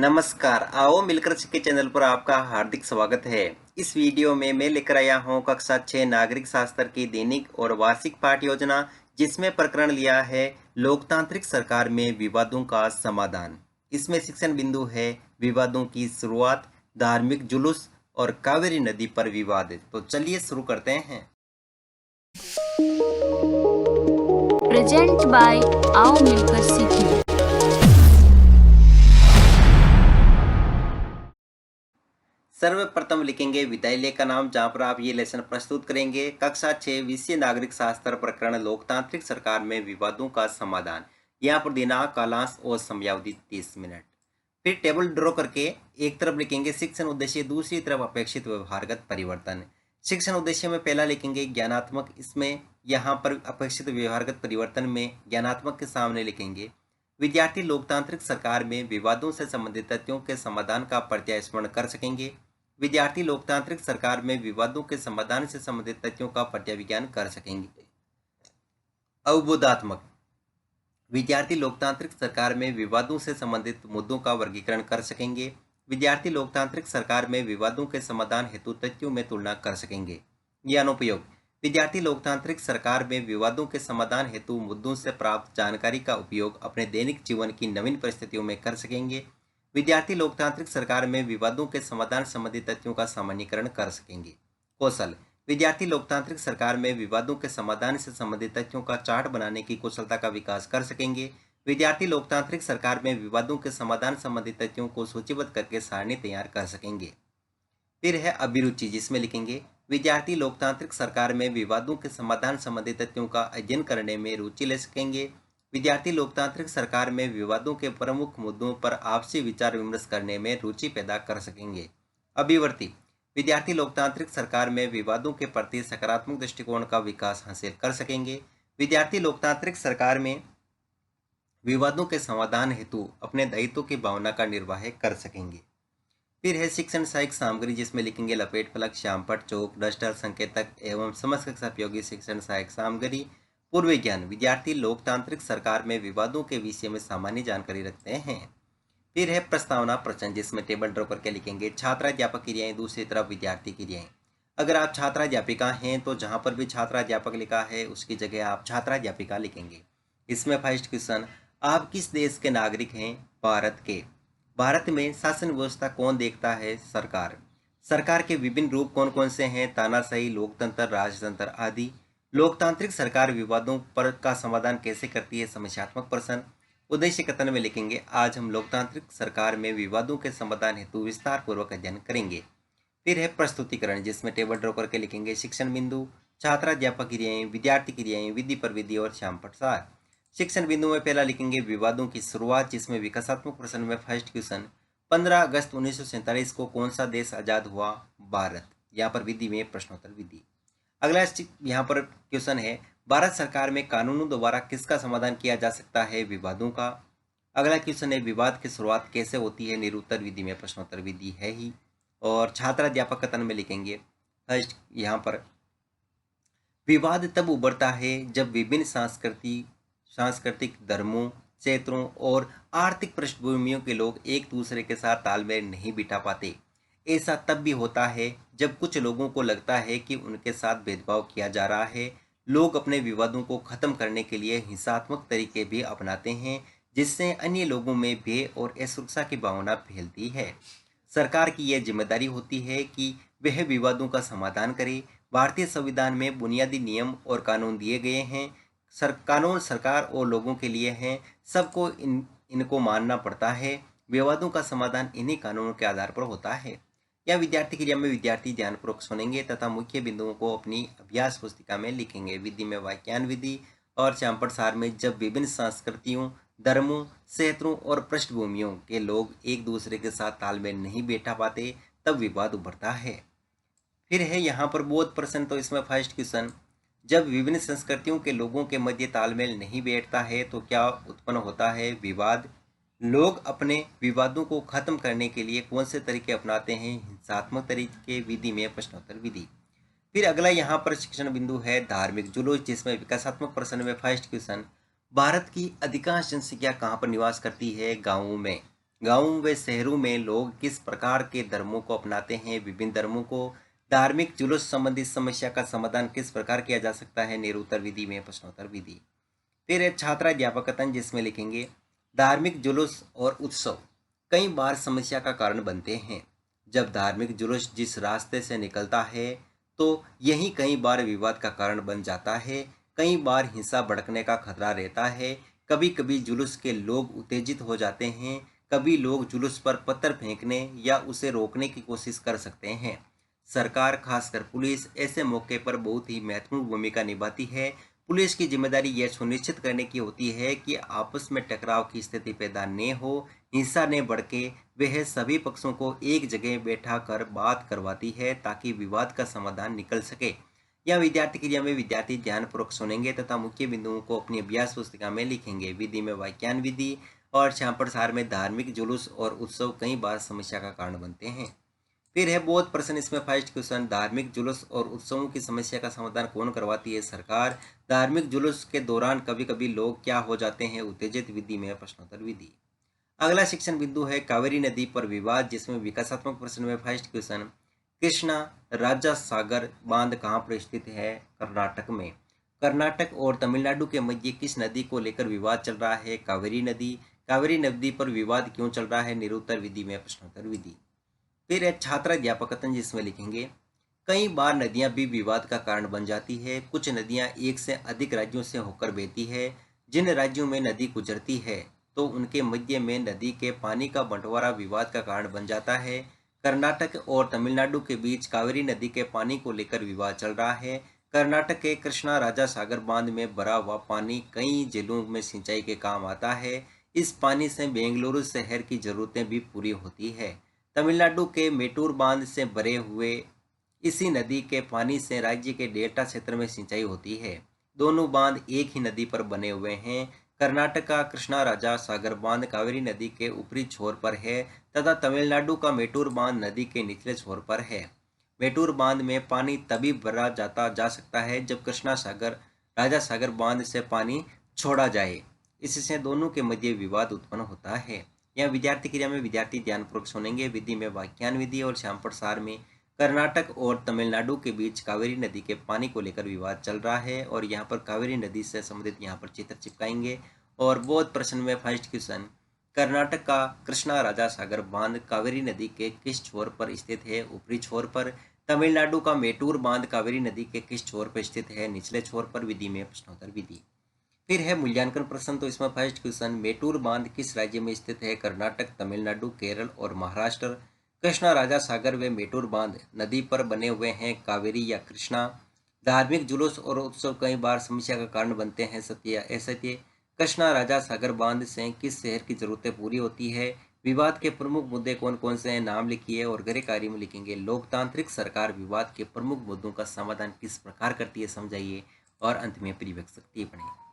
नमस्कार, आओ मिलकर सीखे चैनल पर आपका हार्दिक स्वागत है। इस वीडियो में मैं लेकर आया हूँ कक्षा 6 नागरिक शास्त्र की दैनिक और वार्षिक पाठ योजना, जिसमें प्रकरण लिया है लोकतांत्रिक सरकार में विवादों का समाधान। इसमें शिक्षण बिंदु है विवादों की शुरुआत, धार्मिक जुलूस और कावेरी नदी पर विवाद। तो चलिए शुरू करते हैं। प्रेजेंट बाय आओ मिलकर सीखें। सर्वप्रथम लिखेंगे विद्यालय का नाम, जहाँ पर आप ये लेसन प्रस्तुत करेंगे। कक्षा 6 विषय नागरिक शास्त्र, प्रकरण लोकतांत्रिक सरकार में विवादों का समाधान। यहाँ पर दिनांक, कालांश और समयावधि 30 मिनट। फिर टेबल ड्रॉ करके एक तरफ लिखेंगे शिक्षण उद्देश्य, दूसरी तरफ अपेक्षित व्यवहारगत परिवर्तन। शिक्षण उद्देश्य में पहला लिखेंगे ज्ञानात्मक, इसमें यहाँ पर अपेक्षित व्यवहारगत परिवर्तन में ज्ञानात्मक के सामने लिखेंगे विद्यार्थी लोकतांत्रिक सरकार में विवादों से संबंधित तथ्यों के समाधान का प्रत्यास्मरण कर सकेंगे। विद्यार्थी लोकतांत्रिक सरकार में विवादों के समाधान से संबंधित तथ्यों का प्रत्याविज्ञान कर सकेंगे। अवबोधात्मक, विद्यार्थी लोकतांत्रिक सरकार में विवादों से संबंधित मुद्दों का वर्गीकरण कर सकेंगे। विद्यार्थी लोकतांत्रिक सरकार में विवादों के समाधान हेतु तथ्यों में तुलना कर सकेंगे। ज्ञानोपयोग, विद्यार्थी लोकतांत्रिक सरकार में विवादों के समाधान हेतु मुद्दों से प्राप्त जानकारी का उपयोग अपने दैनिक जीवन की नवीन परिस्थितियों में कर सकेंगे। विद्यार्थी लोकतांत्रिक सरकार में विवादों के समाधान संबंधी तथ्यों का सामान्यीकरण कर सकेंगे। कौशल, विद्यार्थी लोकतांत्रिक सरकार में विवादों के समाधान से संबंधित तथ्यों का चार्ट बनाने की कुशलता का विकास कर सकेंगे। विद्यार्थी लोकतांत्रिक सरकार में विवादों के समाधान संबंधित तथ्यों को सूचीबद्ध करके सारणी तैयार कर सकेंगे। फिर है अभिरुचि, जिसमें लिखेंगे विद्यार्थी लोकतांत्रिक सरकार में विवादों के समाधान संबंधी तथ्यों का अध्ययन करने में रुचि ले सकेंगे। विद्यार्थी लोकतांत्रिक सरकार में विवादों के प्रमुख मुद्दों पर आपसी विचार विमर्श करने में रुचि पैदा कर सकेंगे। अभिवर्ती, विद्यार्थी लोकतांत्रिक सरकार में विवादों के प्रति सकारात्मक दृष्टिकोण का विकास हासिल कर सकेंगे। विद्यार्थी लोकतांत्रिक सरकार में विवादों के समाधान हेतु अपने दायित्व की भावना का निर्वाह कर सकेंगे। फिर है शिक्षण सहायक सामग्री, जिसमें लिखेंगे लपेट फलक, श्यामपट्ट, चौक, डस्टर, संकेतक एवं समस्त उपयोगी शिक्षण सहायक सामग्री। पूर्व ज्ञान, विद्यार्थी लोकतांत्रिक सरकार में विवादों के विषय में सामान्य जानकारी रखते हैं। फिर है प्रस्तावना प्रश्न, जिसमें टेबल ड्रॉ करके लिखेंगे छात्राध्यापक क्रियाएं, दूसरी तरफ विद्यार्थी क्रियाएं। अगर आप छात्राध्यापिका हैं तो जहां पर भी छात्राध्यापक लिखा है उसकी जगह आप छात्राध्यापिका लिखेंगे। इसमें फर्स्ट क्वेश्चन, आप किस देश के नागरिक हैं? भारत के। भारत में शासन व्यवस्था कौन देखता है? सरकार। सरकार के विभिन्न रूप कौन कौन से हैं? तानाशाही, लोकतंत्र, राजतंत्र आदि। लोकतांत्रिक सरकार विवादों पर का समाधान कैसे करती है? समस्यात्मक प्रश्न। उद्देश्य कथन में लिखेंगे आज हम लोकतांत्रिक सरकार में विवादों के समाधान हेतु विस्तार पूर्वक अध्ययन करेंगे। फिर है प्रस्तुतिकरण, जिसमें टेबल ड्रॉ करके लिखेंगे शिक्षण बिंदु, छात्राध्यापक क्रियाएं, विद्यार्थी क्रियाएं, विधि पर विधि और श्यामपट्ट सार। शिक्षण बिंदु में पहला लिखेंगे विवादों की शुरुआत, जिसमें विकासात्मक प्रश्न में फर्स्ट क्वेश्चन 15 अगस्त 1947 को कौन सा देश आजाद हुआ? भारत। यहाँ पर विधि में प्रश्नोत्तर विधि। अगला यहाँ पर क्वेश्चन है भारत सरकार में कानूनों द्वारा किसका समाधान किया जा सकता है? विवादों का। अगला क्वेश्चन है विवाद की शुरुआत कैसे होती है? निरुत्तर विधि में प्रश्नोत्तर विधि है ही। और छात्राध्यापक कथन में लिखेंगे फर्स्ट यहाँ पर विवाद तब उभरता है जब विभिन्न सांस्कृतिक धर्मों, क्षेत्रों और आर्थिक पृष्ठभूमियों के लोग एक दूसरे के साथ तालमेल नहीं बिठा पाते। ऐसा तब भी होता है जब कुछ लोगों को लगता है कि उनके साथ भेदभाव किया जा रहा है। लोग अपने विवादों को खत्म करने के लिए हिंसात्मक तरीके भी अपनाते हैं, जिससे अन्य लोगों में भय और असुरक्षा की भावना फैलती है। सरकार की यह जिम्मेदारी होती है कि वह विवादों का समाधान करे। भारतीय संविधान में बुनियादी नियम और कानून दिए गए हैं। कानून सरकार और लोगों के लिए हैं, सबको इनको मानना पड़ता है। विवादों का समाधान इन्हीं कानूनों के आधार पर होता है। या विद्यार्थी क्रिया में विद्यार्थी ध्यानपूर्वक सुनेंगे तथा मुख्य बिंदुओं को अपनी अभ्यास पुस्तिका में लिखेंगे। विधि में वाक्यान विधि और श्यामपट्ट सार में जब विभिन्न संस्कृतियों, धर्मों, क्षेत्रों और पृष्ठभूमियों के लोग एक दूसरे के साथ तालमेल नहीं बैठा पाते तब विवाद उभरता है। फिर है यहाँ पर बोध प्रश्न, तो इसमें फर्स्ट क्वेश्चन जब विभिन्न संस्कृतियों के लोगों के मध्य तालमेल नहीं बैठता है तो क्या उत्पन्न होता है? विवाद। लोग अपने विवादों को खत्म करने के लिए कौन से तरीके अपनाते हैं? हिंसात्मक तरीके। विधि में प्रश्नोत्तर विधि। फिर अगला यहाँ पर शिक्षण बिंदु है धार्मिक जुलूस, जिसमें विकासात्मक प्रश्न में फर्स्ट क्वेश्चन भारत की अधिकांश जनसंख्या कहाँ पर निवास करती है? गाँवों में। गाँव व शहरों में लोग किस प्रकार के धर्मों को अपनाते हैं, विभिन्न धर्मों को धार्मिक जुलूस संबंधित समस्या का समाधान किस प्रकार किया जा सकता है, निरूत्तर विधि में प्रश्नोत्तर विधि। फिर है छात्राध्यापकतन, जिसमें लिखेंगे धार्मिक जुलूस और उत्सव कई बार समस्या का कारण बनते हैं। जब धार्मिक जुलूस जिस रास्ते से निकलता है तो यही कई बार विवाद का कारण बन जाता है। कई बार हिंसा भड़कने का खतरा रहता है। कभी कभी जुलूस के लोग उत्तेजित हो जाते हैं। कभी लोग जुलूस पर पत्थर फेंकने या उसे रोकने की कोशिश कर सकते हैं। सरकार, खासकर पुलिस, ऐसे मौके पर बहुत ही महत्वपूर्ण भूमिका निभाती है। पुलिस की जिम्मेदारी यह सुनिश्चित करने की होती है कि आपस में टकराव की स्थिति पैदा न हो, हिंसा न भड़के। वह सभी पक्षों को एक जगह बैठा कर बात करवाती है ताकि विवाद का समाधान निकल सके। या विद्यार्थी क्रिया में विद्यार्थी ध्यानपूर्वक सुनेंगे तथा मुख्य बिंदुओं को अपनी अभ्यास पुस्तिका में लिखेंगे। विधि में वाक्यान विधि और श्यामप्रसार में धार्मिक जुलूस और उत्सव कई बार समस्या का कारण बनते हैं। फिर है बहुत प्रश्न, इसमें फर्स्ट क्वेश्चन, धार्मिक जुलूस और उत्सवों की समस्या का समाधान कौन करवाती है? सरकार। धार्मिक जुलूस के दौरान कभी कभी लोग क्या हो जाते हैं? उत्तेजित। विधि में प्रश्नोत्तर विधि। अगला शिक्षण बिंदु है कावेरी नदी पर विवाद, जिसमें विकासात्मक प्रश्न में फर्स्ट क्वेश्चन, कृष्णा राजा सागर बांध कहाँ पर स्थित है? कर्नाटक में। कर्नाटक और तमिलनाडु के मध्य किस नदी को लेकर विवाद चल रहा है? कावेरी नदी। कावेरी नदी पर विवाद क्यों चल रहा है? निरूत्तर विधि में प्रश्नोत्तर विधि। फिर है छात्राध्यापकतन, जिसमें लिखेंगे कई बार नदियां भी विवाद का कारण बन जाती है। कुछ नदियां एक से अधिक राज्यों से होकर बहती है। जिन राज्यों में नदी गुजरती है तो उनके मध्य में नदी के पानी का बंटवारा विवाद का कारण बन जाता है। कर्नाटक और तमिलनाडु के बीच कावेरी नदी के पानी को लेकर विवाद चल रहा है। कर्नाटक के कृष्णा राजा सागर बांध में भरा हुआ पानी कई जिलों में सिंचाई के काम आता है। इस पानी से बेंगलुरु शहर की जरूरतें भी पूरी होती है। तमिलनाडु के मेटूर बांध से भरे हुए इसी नदी के पानी से राज्य के डेल्टा क्षेत्र में सिंचाई होती है। दोनों बांध एक ही नदी पर बने हुए हैं। कर्नाटक का कृष्णा राजा सागर बांध कावेरी नदी के ऊपरी छोर पर है तथा तमिलनाडु का मेटूर बांध नदी के निचले छोर पर है। मेटूर बांध में पानी तभी भरा जा सकता है जब कृष्णा सागर राजा सागर बांध से पानी छोड़ा जाए। इससे दोनों के मध्य विवाद उत्पन्न होता है। यह विद्यार्थी क्रिया में विद्यार्थी ध्यानपूर्वक सुनेंगे। विधि में वाक्यान विधि और श्यामप्रसार में कर्नाटक और तमिलनाडु के बीच कावेरी नदी के पानी को लेकर विवाद चल रहा है और यहाँ पर कावेरी नदी से संबंधित यहाँ पर चित्र चिपकाएंगे। और बहुत प्रश्न में फर्स्ट क्वेश्चन, कर्नाटक का कृष्णा राजा सागर बांध कावेरी नदी के किस छोर पर स्थित है? ऊपरी छोर पर। तमिलनाडु का मेटूर बांध कावेरी नदी के किस छोर पर स्थित है? निचले छोर पर। विधि में प्रश्नोत्तर विधि। फिर है मूल्यांकन प्रश्न, तो इसमें फर्स्ट क्वेश्चन, मेटूर बांध किस राज्य में स्थित है? कर्नाटक, तमिलनाडु, केरल और महाराष्ट्र। कृष्णा राजा सागर व मेटूर बांध नदी पर बने हुए हैं, कावेरी या कृष्णा। धार्मिक जुलूस और उत्सव कई बार समस्या का कारण बनते हैं, सत्य या असत्य। कृष्णा राजा सागर बांध से किस शहर की जरूरतें पूरी होती है? विवाद के प्रमुख मुद्दे कौन कौन से हैं? नाम लिखिए और गृह कार्य में लिखेंगे लोकतांत्रिक सरकार विवाद के प्रमुख मुद्दों का समाधान किस प्रकार करती है, समझाइए। और अंत में परिव्यक्त टिप्पणी।